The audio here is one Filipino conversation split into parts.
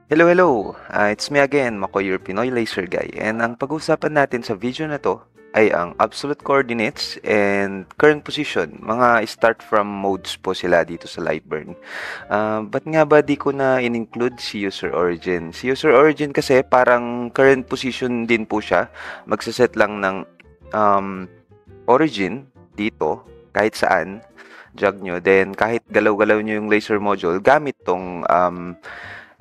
Hello, hello! It's me again, Makoy, your Pinoy Laser Guy. And ang pag-uusapan natin sa video na to ay ang absolute coordinates and current position. Mga start from modes po sila dito sa Lightburn. Ba't nga ba di ko na in-include si user origin? Si user origin kasi parang current position din po siya. Magsaset lang ng origin dito kahit saan jog nyo. Then kahit galaw-galaw nyo yung laser module gamit tong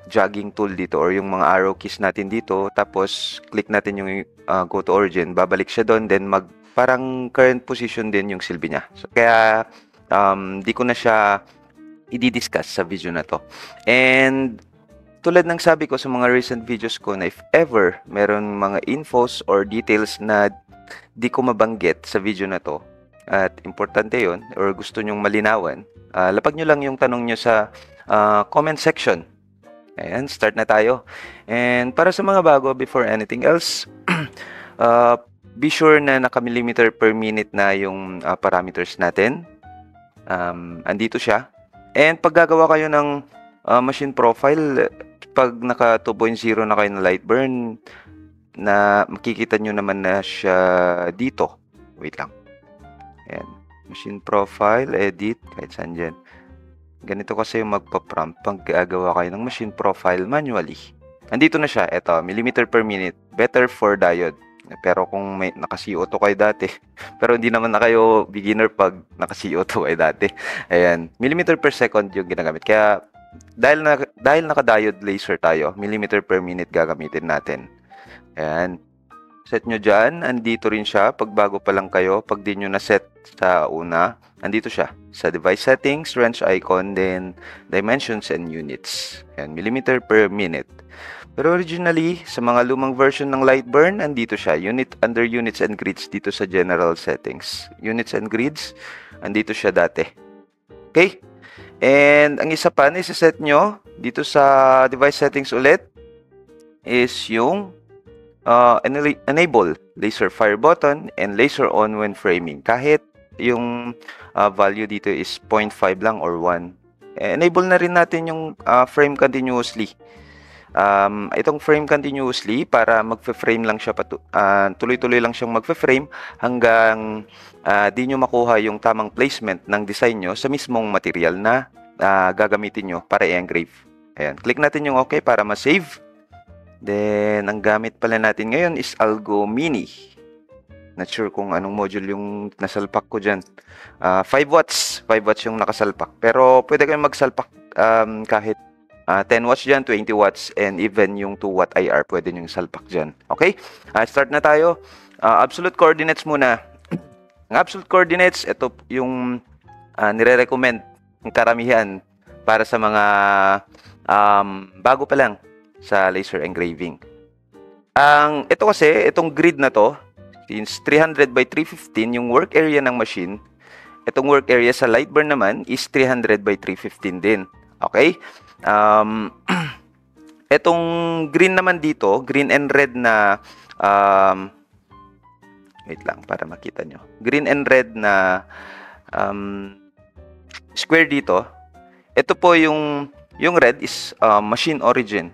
jogging tool dito or yung mga arrow keys natin dito, tapos click natin yung go to origin, babalik siya doon, then parang current position din yung silbi niya. So kaya di ko na siya i-discuss sa video na to. And tulad ng sabi ko sa mga recent videos ko na if ever meron mga infos or details na di ko mabanggit sa video na to at importante yon or gusto nyong malinawan, lapag nyo lang yung tanong nyo sa comment section. Ayan, start na tayo. And para sa mga bago, before anything else, be sure na naka-millimeter per minute na yung parameters natin. Andito siya. And pag gagawa kayo ng machine profile, pag naka 2.0 na kayo na Lightburn, na makikita nyo naman na siya dito. Wait lang. Ayan. Machine profile, edit, kahit saan dyan. Ganito kasi yung magpa-prompt pag gagawa kayo ng machine profile manually. Andito na siya. Ito, millimeter per minute. Better for diode. Pero kung may naka-CO2 kayo dati, pero hindi naman na kayo beginner pag naka-CO2 kayo dati. Ayan, millimeter per second yung ginagamit. Kaya, dahil naka-diode laser tayo, millimeter per minute gagamitin natin. Ayan. Set nyo dyan. Andito rin siya. Pag bago pa lang kayo, pag di nyo na-set sa una, andito siya. Sa device settings, wrench icon, then dimensions and units. Ayan, millimeter per minute. Pero originally, sa mga lumang version ng Lightburn, andito siya. Under units and grids dito sa general settings. Units and grids, andito siya dati. Okay? And ang isa pa na isa-set nyo dito sa device settings ulit is yung enable laser fire button and laser on when framing. Kahit yung value dito is 0.5 lang or 1. Enable na rin natin yung frame continuously. Itong frame continuously para magfe-frame lang siya, tuloy-tuloy lang siyang magfe-frame hanggang di nyo makuha yung tamang placement ng design nyo sa mismong material na gagamitin nyo para i-engrave. Ayan, click natin yung OK para ma-save. Then, ang gamit pala natin ngayon is Algo Mini. Not sure kung anong module yung nasalpak ko dyan. 5 watts. 5 watts yung nakasalpak. Pero pwede kayong magsalpak kahit 10 watts dyan, 20 watts, and even yung 2 watt IR pwede nyo salpak dyan. Okay? Start na tayo. Absolute coordinates muna. Ang absolute coordinates, ito yung nire-recommend ng karamihan para sa mga bago pa lang sa laser engraving. Ito kasi, itong grid na to, since 300 by 315 yung work area ng machine, itong work area sa Lightburn naman is 300 by 315 din. Okay? Itong green naman dito, green and red na wait lang para makita nyo. Green and red na square dito, ito po yung red is machine origin.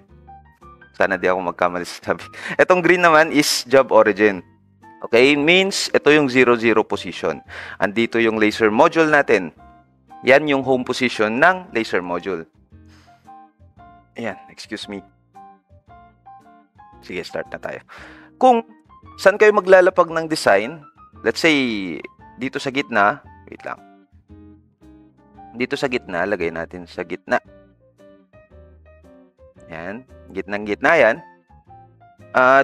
Sana di ako magkamali sa sabi. Itong green naman is job origin. Okay? Means, ito yung 0, 0 position. Andito yung laser module natin. Yan yung home position ng laser module. Ayan, excuse me. Sige, start na tayo. Kung saan kayo maglalapag ng design, let's say, dito sa gitna, wait lang. Dito sa gitna, lagay natin sa gitna. Yan, gitnang-gitna yan.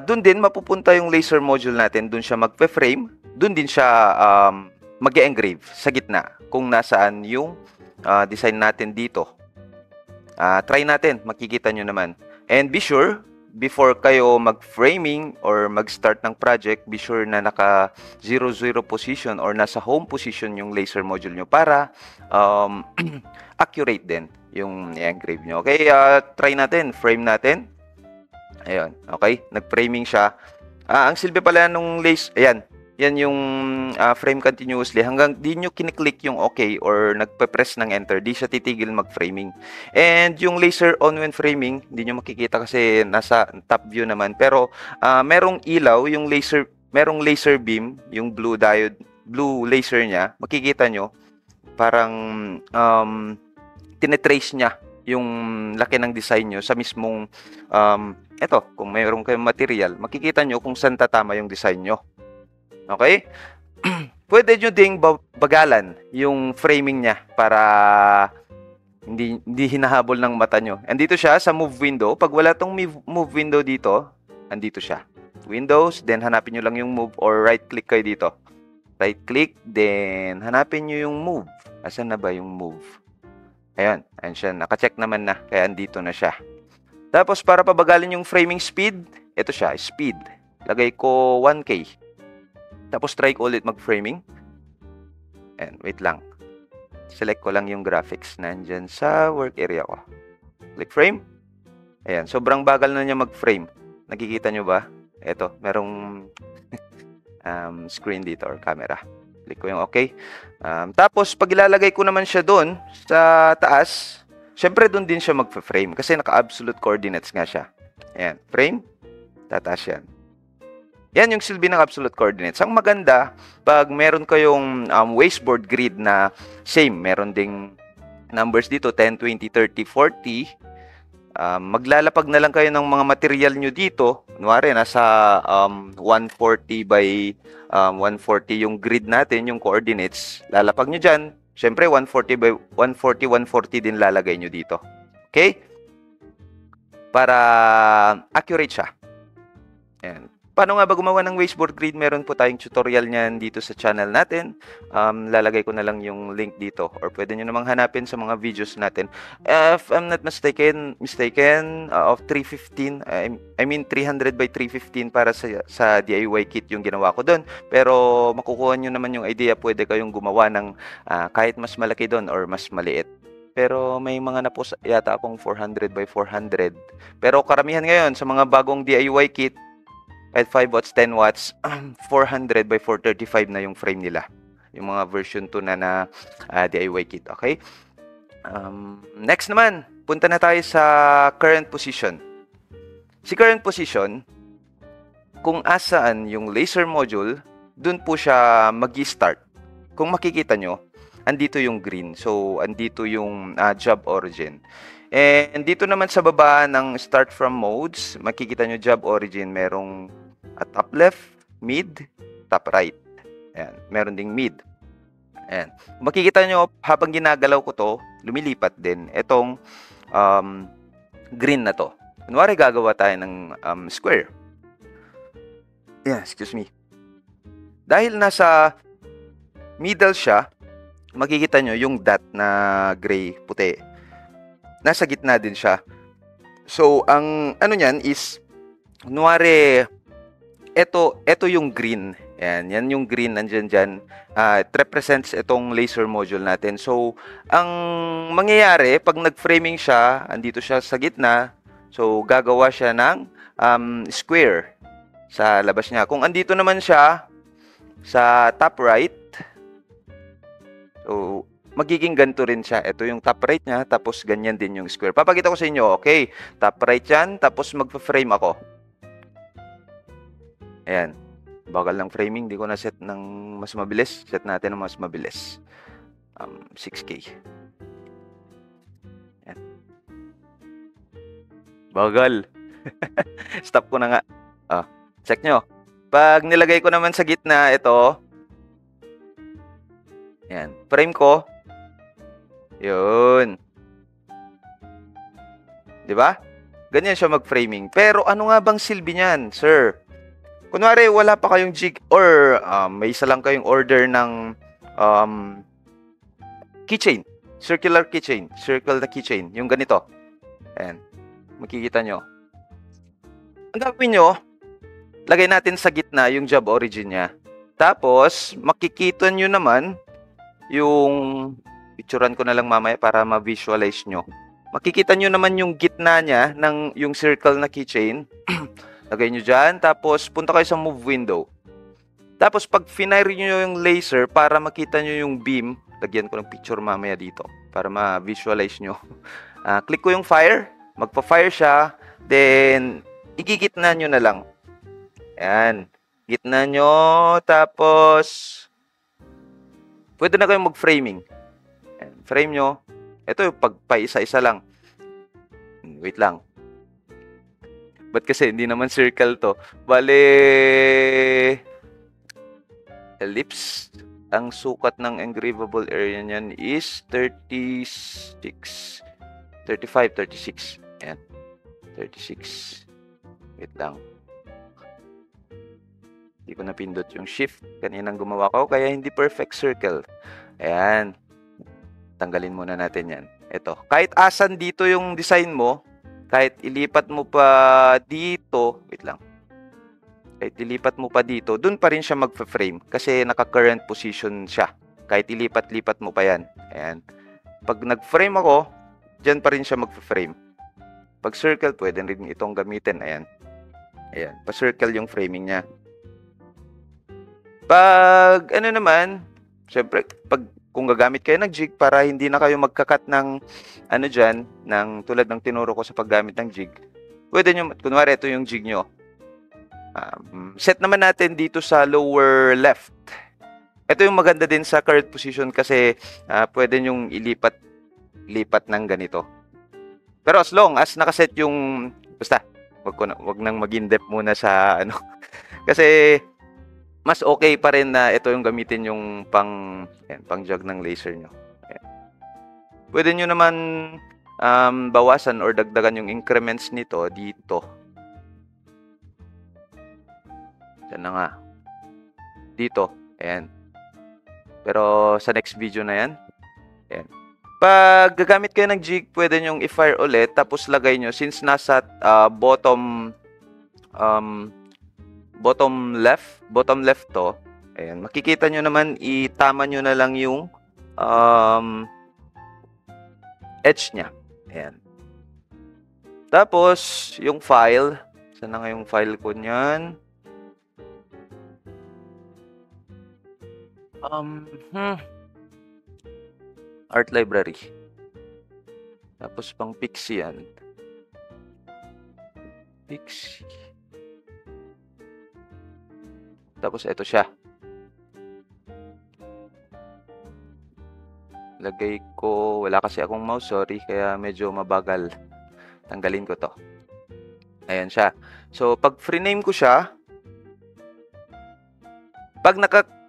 Doon din mapupunta yung laser module natin. Doon siya magpe-frame. Doon din siya mag-engrave sa gitna kung nasaan yung design natin dito. Try natin. Makikita nyo naman. And be sure, before kayo mag-framing or mag-start ng project, be sure na naka 0, 0 position or nasa home position yung laser module nyo para accurate din yung i-engrave nyo. Okay, try natin. Frame natin. Ayun, okay. Nag-framing siya. Ang silbi pala nung laser, ayan. yan yung frame continuously hanggang di nyo kiniklik yung okay or nagpe-press ng enter, di siya titigil mag-framing. And yung laser on when framing, di nyo makikita kasi nasa top view naman. Pero merong ilaw, yung merong laser beam, yung blue diode, blue laser niya, makikita nyo, parang tinetrace niya yung laki ng design nyo sa mismong, eto, kung mayroong kayong material, makikita nyo kung saan tatama yung design nyo. Okay? Pwede nyo ding bagalan yung framing niya para hindi hinahabol ng mata nyo. Andito siya sa move window. Pag wala tong move window dito, andito siya. Windows, then hanapin nyo lang yung move or right click kayo dito. Right click, then hanapin nyo yung move. Asan na ba yung move? Ayun, ayun siya. Naka-check naman na, kaya andito na siya. Tapos para pabagalin yung framing speed, ito siya, speed. Lagay ko 1K. Tapos try ko ulit mag-framing. And wait lang. Select ko lang yung graphics nandyan sa work area ko. Click frame. Ayan, sobrang bagal na niya mag-frame. Nakikita nyo ba? Ito, merong screen dito or camera. Click ko yung okay. Tapos, pag ilalagay ko naman siya doon sa taas, syempre doon din siya mag-frame kasi naka-absolute coordinates nga siya. Ayan, frame. Tataas yan. Yan yung silbi ng absolute coordinates. Ang maganda, pag meron kayong wasteboard grid na same, meron ding numbers dito, 10, 20, 30, 40, maglalapag na lang kayo ng mga material nyo dito. Kunwari, nasa 140 by 140 yung grid natin, yung coordinates. Lalapag nyo dyan. Siyempre, 140 by 140, 140 din lalagay nyo dito. Okay? Para accurate siya. Ayan. Paano nga ba gumawa ng wasteboard grid? Meron po tayong tutorial niyan dito sa channel natin. Lalagay ko na lang yung link dito or pwede nyo namang hanapin sa mga videos natin. If I'm not mistaken, of 315, I mean 300 by 315 para sa DIY kit yung ginawa ko doon. Pero makukuha nyo naman yung idea, pwede kayong gumawa ng kahit mas malaki doon or mas maliit. Pero may mga na-post yata akong 400 by 400. Pero karamihan ngayon sa mga bagong DIY kit, at 5 watts, 10 watts, 400 by 435 na yung frame nila. Yung mga version 2 na DIY kit, okay? Next naman, punta na tayo sa current position. Si current position, kung asaan yung laser module, dun po siya mag-start. Kung makikita nyo, andito yung green. So, andito yung job origin. And dito naman sa baba ng start from modes, makikita nyo job origin, merong top left, mid, top right. Ayan, meron ding mid. Ayan. Makikita nyo, habang ginagalaw ko to, lumilipat din itong green na to. Kunwari, gagawa tayo ng square. Yeah, excuse me. Dahil nasa middle siya, makikita nyo yung dot na gray, puti. Nasa gitna din siya. So, ang ano niyan is, kunwari, ito yung green. Yan yung green nandyan dyan. It represents itong laser module natin. So, ang mangyayari, pag nag-framing siya, andito siya sa gitna. So, gagawa siya ng square sa labas niya. Kung andito naman siya sa top right, so, magiging ganito rin siya. Ito yung top right niya, tapos ganyan din yung square. Papakita ko sa inyo, okay, top right yan, tapos mag-frame ako. Ayan. Bagal ng framing. Hindi ko na set ng mas mabilis. Set natin ng mas mabilis. 6K. Ayan. Bagal. Stop ko na nga. Check nyo. Pag nilagay ko naman sa gitna, ito. Ayan. Frame ko. Yun. Diba? Ganyan siya mag-framing. Pero ano nga bang silbi niyan, sir? Kunwari, wala pa kayong jig or may isa lang kayong order ng keychain. Circular keychain. Circle the keychain. Yung ganito. Ayan. Makikita nyo. Ang gagawin nyo, lagay natin sa gitna yung job origin niya. Tapos, makikita nyo naman yung picturean ko na lang mamaya para ma-visualize nyo. Makikita nyo naman yung gitna niya ng yung circle na keychain. Lagay nyo dyan. Tapos, punta kayo sa move window. Tapos pag finire nyo yung laser para makita nyo yung beam, lagyan ko ng picture mamaya dito para ma-visualize nyo. Click ko yung fire, magpa-fire siya, then igigitna nyo na lang. Ayan. Gitna nyo, tapos pwede na kayong mag-framing. Ayan. Frame nyo. Ito yung pagpa-isa-isa lang. Wait lang. Ba't kasi hindi naman circle to? Bale, ellipse. Ang sukat ng engravable area niyan is 36. 35, 36. Ayan. 36. Wait lang. Hindi ko napindot yung shift. Kaninang gumawa ko, kaya hindi perfect circle. Ayan. Tanggalin muna natin yan. Ito. Kahit asan dito yung design mo, kahit ilipat mo pa dito, wait lang. Kahit ilipat mo pa dito, dun pa rin siya magpa-frame kasi naka-current position siya. Kahit ilipat-lipat mo pa yan. Ayan. Pag nag-frame ako, dyan pa rin siya magpa-frame. Pag circle, pwede rin itong gamitin. Ayan. Ayan. Pa-circle yung framing niya. Pag ano naman, syempre, kung gagamit kayo ng jig para hindi na kayo magkakat ng ano dyan, ng tulad ng tinuro ko sa paggamit ng jig, pwede nyo, kunwari ito yung jig nyo. Set naman natin dito sa lower left. Ito yung maganda din sa current position kasi pwede nyong ilipat ng ganito. Pero as long as nakaset yung, basta, wag nang mag-in-depth muna sa ano. Kasi mas okay pa rin na ito yung gamitin yung pang jog ng laser nyo. Ayan. Pwede nyo naman bawasan or dagdagan yung increments nito dito. Diyan na nga. Dito. Ayan. Pero sa next video na yan. Ayan. Pag gagamit kayo ng jig, pwede nyong i-fire ulit tapos lagay nyo since nasa bottom left to. Ayan, makikita nyo naman, itama nyo na lang yung edge nya. Ayan. Tapos, yung file. Saan na nga yung file ko niyan? Art library. Tapos, pang Pixie yan. Pixie. Tapos, ito siya. Lagay ko, wala kasi akong mouse, sorry, kaya medyo mabagal. Tanggalin ko to. Ayan siya. So, pag free-name ko siya, pag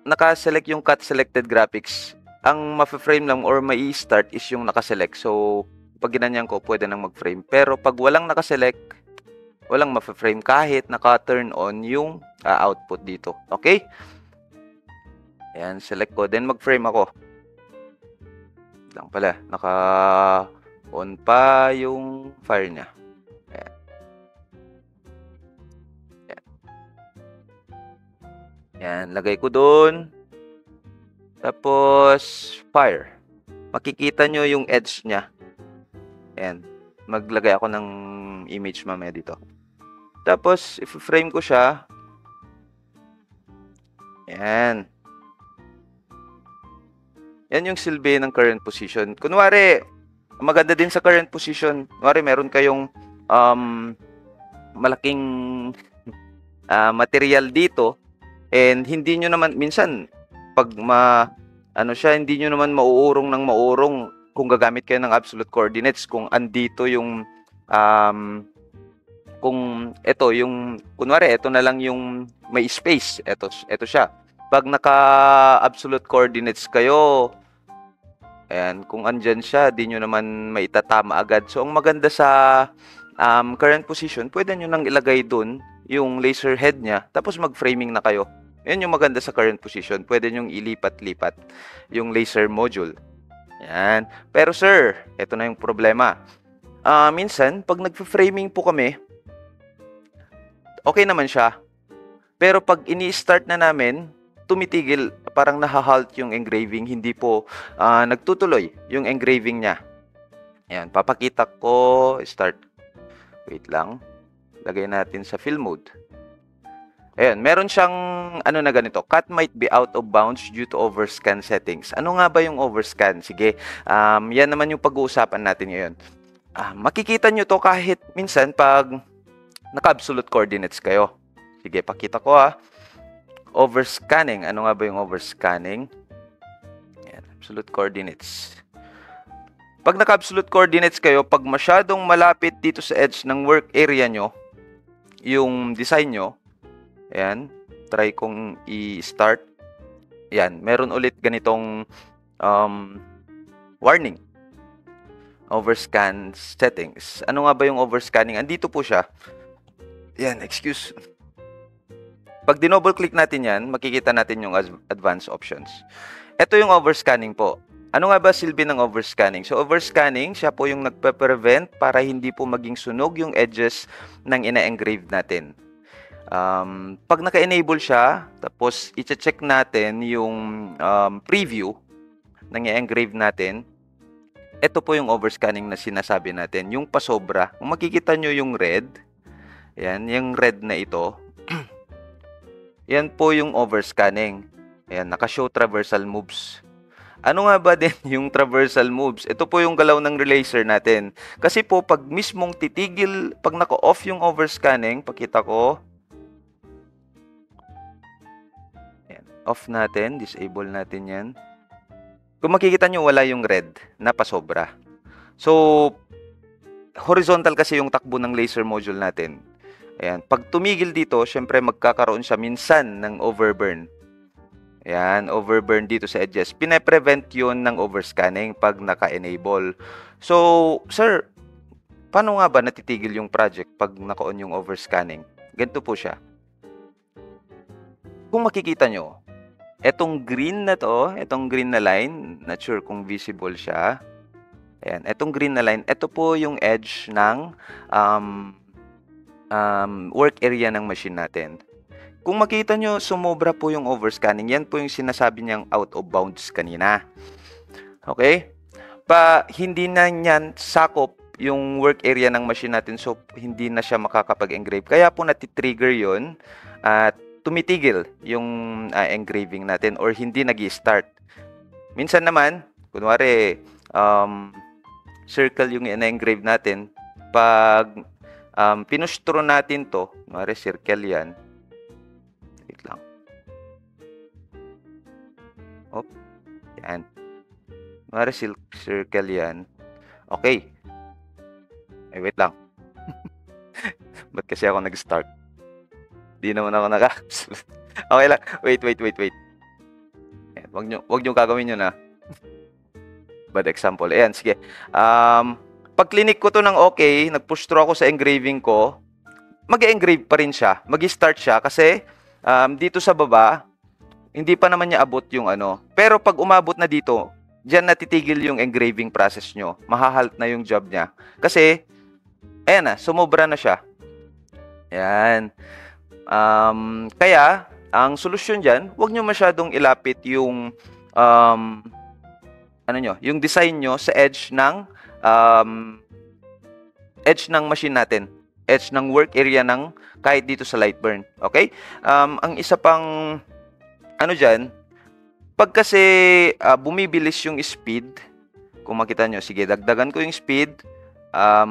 naka-select yung cut selected graphics, ang ma-frame lang or mai-start is yung naka-select. So, pag ginanyan ko, pwede nang mag-frame. Pero pag walang naka-select, walang ma-frame kahit naka-turn on yung output dito. Okay? Ayan, select ko. Then, mag-frame ako. Lang pala. Naka-on pa yung fire niya. Ayan. Ayan. Ayan, lagay ko doon. Tapos, fire. Makikita nyo yung edge niya. Ayan. Maglagay ako ng image mamaya dito. Tapos, if-frame ko siya. Ayan. Yan yung silbi ng current position. Kunwari, maganda din sa current position. Kunwari, meron kayong malaking material dito. And hindi nyo naman, minsan, pag hindi nyo naman mauurong ng mauurong kung gagamit kayo ng absolute coordinates, kung andito yung kung ito yung kunwari ito na lang yung may space, ito siya. Pag naka absolute coordinates kayo, ayan, kung andyan siya, di nyo naman maitatama agad. So ang maganda sa current position, pwede nyo nang ilagay dun yung laser head niya, tapos mag-framing na kayo. Yan yung maganda sa current position. Pwede nyong ilipat-lipat yung laser module. Yan. Pero sir, ito na yung problema. Minsan, pag nag-framing po kami, okay naman siya. Pero pag ini-start na namin, tumitigil, parang nahahalt yung engraving. Hindi po nagtutuloy yung engraving niya. Yan. Papakita ko. Start. Wait lang. Lagay natin sa fill mode. Ayan, meron siyang ano na ganito, cat might be out of bounds due to overscan settings. Ano nga ba yung overscan? Sige, yan naman yung pag-uusapan natin ngayon. Makikita nyo to kahit minsan pag naka-absolute coordinates kayo. Sige, pakita ko Overscanning. Ano nga ba yung overscanning? Ayan, absolute coordinates. Pag naka-absolute coordinates kayo, pag masyadong malapit dito sa edge ng work area nyo, yung design nyo, ayan, try kong i-start. Ayan, meron ulit ganitong warning. Overscan settings. Ano nga ba yung overscanning? Andito po siya. Ayan, excuse. Pag dinouble click natin yan, makikita natin yung advanced options. Ito yung overscanning po. Ano nga ba silbi ng overscanning? So, overscanning, siya po yung nagpe-prevent para hindi po maging sunog yung edges ng ina-engrave natin. Pag naka-enable siya, tapos i-check natin yung preview ng i-engrave natin, ito po yung overscanning na sinasabi natin, yung pasobra. Kung makikita nyo yung red, ayan, yung red na ito, yan po yung overscanning. Ayan, naka-show traversal moves. Ano nga ba din yung traversal moves? Ito po yung galaw ng relaser natin. Kasi po, pag mismong titigil, pag naka-off yung overscanning, pakita ko, off natin, disable natin yan. Kung makikita nyo, wala yung red na pasobra. So, horizontal kasi yung takbo ng laser module natin. Ayan. Pag tumigil dito, syempre magkakaroon siya minsan ng overburn. Ayan, overburn dito sa edges. Pine-prevent yun ng overscanning pag naka-enable. So, sir, paano nga ba natitigil yung project pag naka-on yung overscanning? Ganito po siya. Kung makikita nyo, etong green na to, etong green na line, not sure kung visible siya. Ayan, etong green na line, ito po yung edge ng work area ng machine natin. Kung makita nyo, sumobra po yung overscanning. Yan po yung sinasabi niyang out of bounds kanina. Okay? Hindi na niyan sakop yung work area ng machine natin, so hindi na siya makakapag-engrave. Kaya po natitrigger yun at tumitigil yung engraving natin or hindi nag-i-start. Minsan naman, kunwari, circle yung ina-engrave natin. Pag pinustro natin to, kunwari circle yan. Wait lang. Oh, yan. Kunwari circle yan. Okay. Ay, wait lang. Ba't kasi ako nag-start? Di naman ako naka-absolute. Okay lang. Wait. Ayan, wag nyo gagawin yun Bad example. Ayan, sige. Pag clinic ko to ng okay, nag-push through ako sa engraving ko, mag-engrave pa rin siya. Mag-start siya kasi dito sa baba, hindi pa naman niya abot yung ano. Pero pag umabot na dito, diyan natitigil yung engraving process nyo. Mahahalt na yung job niya. Kasi, ayan sumobra na siya. Ayan. Kaya, ang solusyon dyan, huwag nyo masyadong ilapit yung yung design nyo sa edge ng machine natin. Edge ng work area ng kahit dito sa light burn. Okay? Ang isa pang dyan, pag kasi bumibilis yung speed, kung makita nyo, sige, dagdagan ko yung speed,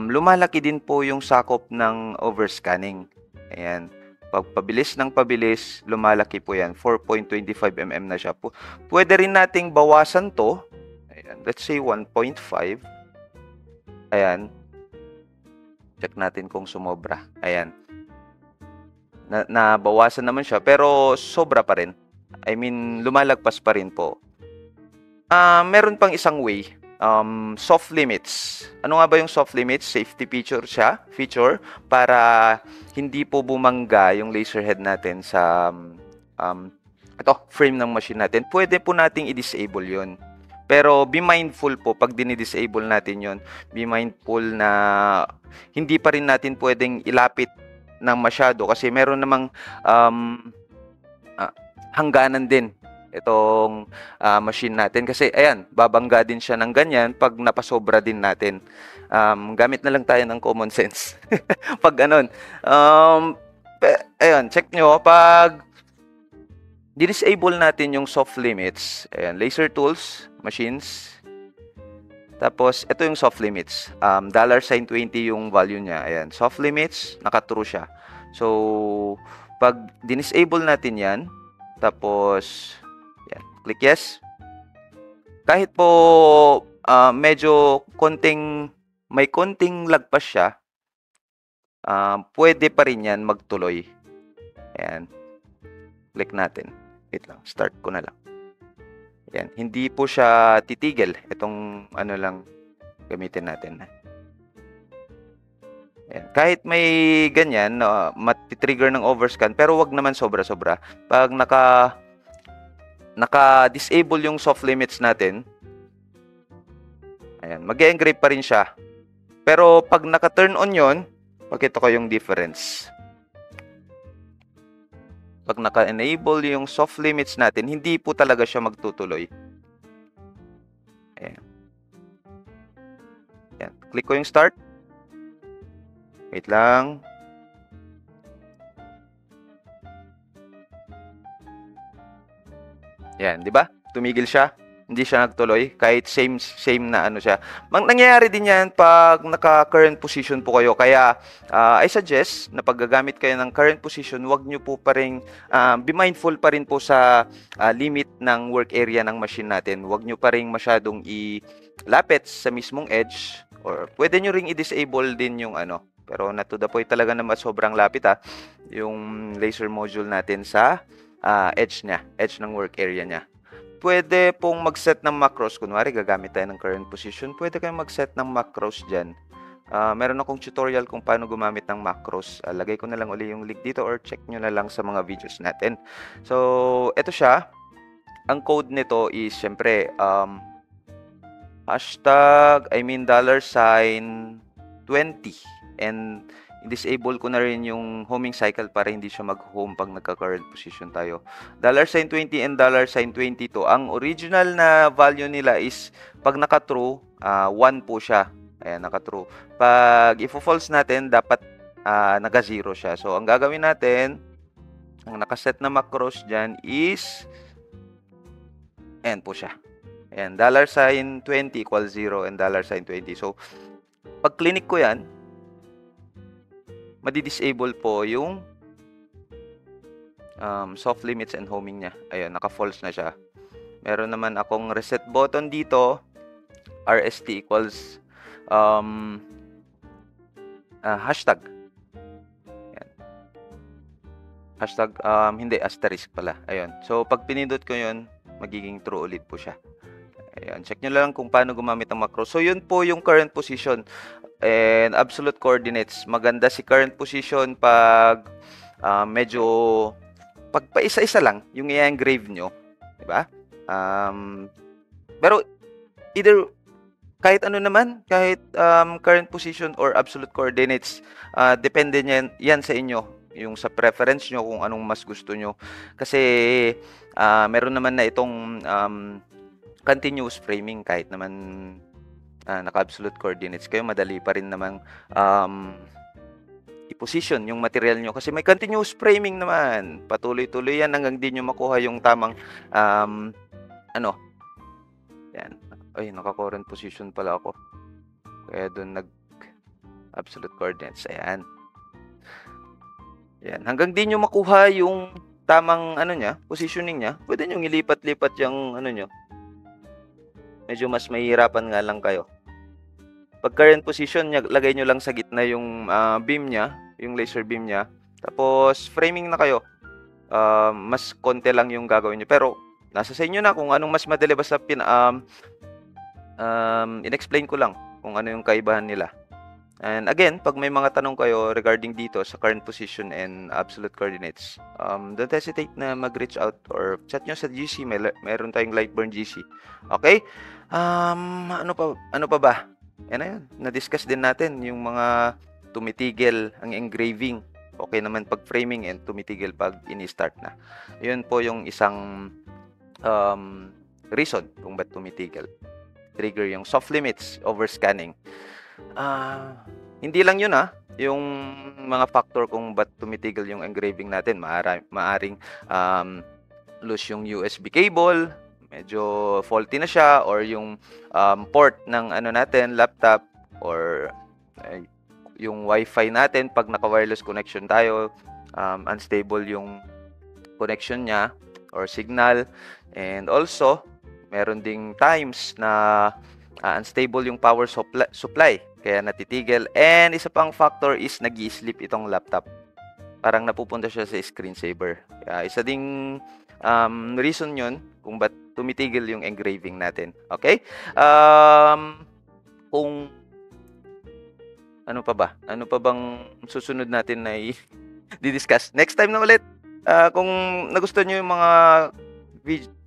lumalaki din po yung sakop ng overscanning. Ayan. Pag pabilis ng pabilis, lumalaki po yan. 4.25 mm na siya. Pwede rin nating bawasan to. Ayan. Let's say 1.5. Ayan. Check natin kung sumobra. Ayan. Nabawasan naman siya, pero sobra pa rin. I mean, lumalagpas pa rin po. Meron pang isang way. Soft limits. Ano nga ba yung soft limits? Safety feature siya. Feature para hindi po bumangga yung laser head natin sa frame ng machine natin. Pwede po nating i-disable yun. Pero be mindful po pag dinidisable natin yon. Be mindful na hindi pa rin natin pwedeng ilapit ng masyado kasi meron namang hangganan din itong machine natin. Kasi ayan, babangga din siya ng ganyan pag napasobra din natin. Gamit na lang tayo ng common sense. Pag ganon. Ayun, check nyo, pag disable natin yung soft limits, ayan, laser tools, machines, tapos ito yung soft limits, $20 yung value niya, ayan, soft limits, naka-true siya. So, pag disable natin yan, tapos, yan, click yes. Kahit po medyo may konting lagpas siya, pwede pa rin yan magtuloy. Ayan, click natin. Wait lang, start ko na lang. Ayan, hindi po siya titigil. Itong ano lang gamitin natin. Ayan. Kahit may ganyan, matitrigger ng overscan, pero wag naman sobra-sobra. Pag naka-disable yung soft limits natin, ayan, mag-engrave pa rin siya. Pero pag naka-turn on yon, pakita ko yung difference. Pag naka-enable yung soft limits natin, hindi po talaga siya magtutuloy. Ayan. Ayan. Click ko yung start. Wait lang. Ayan, di ba? Tumigil siya. Hindi siya nagtuloy kahit same na ano siya. Nangyayari din yan pag naka-current position po kayo. Kaya I suggest na pag gagamit kayo ng current position, wag nyo po pa rin, be mindful pa rin po sa limit ng work area ng machine natin. Wag nyo pa rin masyadong ilapit sa mismong edge, or pwede nyo ring i-disable din yung ano. Pero not to the point talaga na sobrang lapit yung laser module natin sa edge ng work area niya. Pwede pong mag-set ng macros. Kunwari, gagamit tayo ng current position. Pwede kayong mag-set ng macros dyan. Meron akong tutorial kung paano gumamit ng macros. Lagay ko na lang uli yung link dito or check nyo na lang sa mga videos natin. So, ito siya. Ang code nito is, syempre, $20. And disable ko na rin yung homing cycle para hindi siya mag-home pag nagka-current position tayo. $20 and $22. Ang original na value nila is pag naka-true, 1 po siya. Ayan, naka-true. Pag ifo-false natin, dapat naka-0 siya. So, ang gagawin natin, ang nakaset na macros dyan is, ayan po siya. Ayan, $20 equals 0 and $20. So, pag clinic ko yan, madi-disable po yung soft limits and homing niya. Ayun, naka-false na siya. Meron naman akong reset button dito. RST equals hashtag. Ayan. Hashtag, hindi, asterisk pala. Ayun. So, pag pinindot ko yun, magiging true ulit po siya. Ayan. Check nyo lang kung paano gumamit ng macro. So, yun po yung current position and absolute coordinates. Maganda si current position pag medyo pag paisa-isa lang yung i-engrave nyo, di ba? Pero either kahit ano naman, kahit current position or absolute coordinates, depende yan sa inyo, yung sa preference nyo kung anong mas gusto nyo. Kasi meron naman na itong continuous framing kahit naman naka-absolute coordinates kayo, madali pa rin namang i-position yung material nyo. Kasi may continuous framing naman. Patuloy-tuloy yan hanggang di nyo makuha yung tamang yan. Ay, naka-current position pala ako. Kaya doon nag-absolute coordinates. Ayan. Yan. Hanggang di nyo makuha yung tamang positioning niya, pwede nyo ilipat-lipat yung nyo. Medyo mas mahihirapan nga lang kayo. Pag current position, lagay nyo lang sa gitna yung beam niya, yung laser beam niya. Tapos, framing na kayo. Mas konti lang yung gagawin nyo. Pero, nasa sa inyo na kung anong mas madali. Basta in-explain ko lang kung ano yung kaibahan nila. And again, pag may mga tanong kayo regarding dito sa current position and absolute coordinates, don't hesitate na mag-reach out or chat nyo sa GC. Meron tayong Lightburn GC. Okay? Ano pa ba? Yan na yun. Na-discuss din natin yung mga tumitigil ang engraving. Okay naman pag framing and tumitigil pag ini-start na. Yun po yung isang reason kung ba't tumitigil. Trigger yung soft limits, overscanning. Hindi lang yun yung mga factor kung ba't tumitigil yung engraving natin. Maaring loose yung USB cable, medyo faulty na siya, or yung port ng ano natin, laptop, or yung wifi natin, pag naka-wireless connection tayo, unstable yung connection niya or signal. And also, meron ding times na unstable yung power supply, kaya natitigil. And isa pang factor is nag-i-sleep itong laptop. Parang napupunta siya sa screensaver. Kaya isa ding reason yun kung ba't tumitigil yung engraving natin. Okay? Kung ano pa ba? Ano pa bang susunod natin na i-discuss? Next time na ulit. Kung nagustuhan nyo yung mga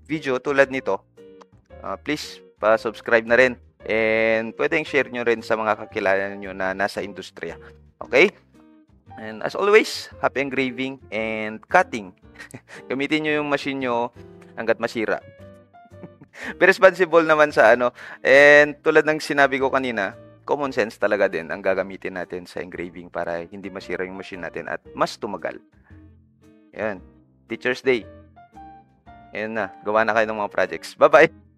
video tulad nito, please pa-subscribe na rin. And pwedeng share nyo rin sa mga kakilala nyo na nasa industriya. Okay? And as always, happy engraving and cutting. Gamitin nyo yung machine nyo hanggat masira. Be responsible naman sa ano. And tulad ng sinabi ko kanina, common sense talaga din ang gagamitin natin sa engraving para hindi masira yung machine natin at mas tumagal. Yan. Teacher's Day. Ayan na. Gawa na kayo ng mga projects. Bye-bye!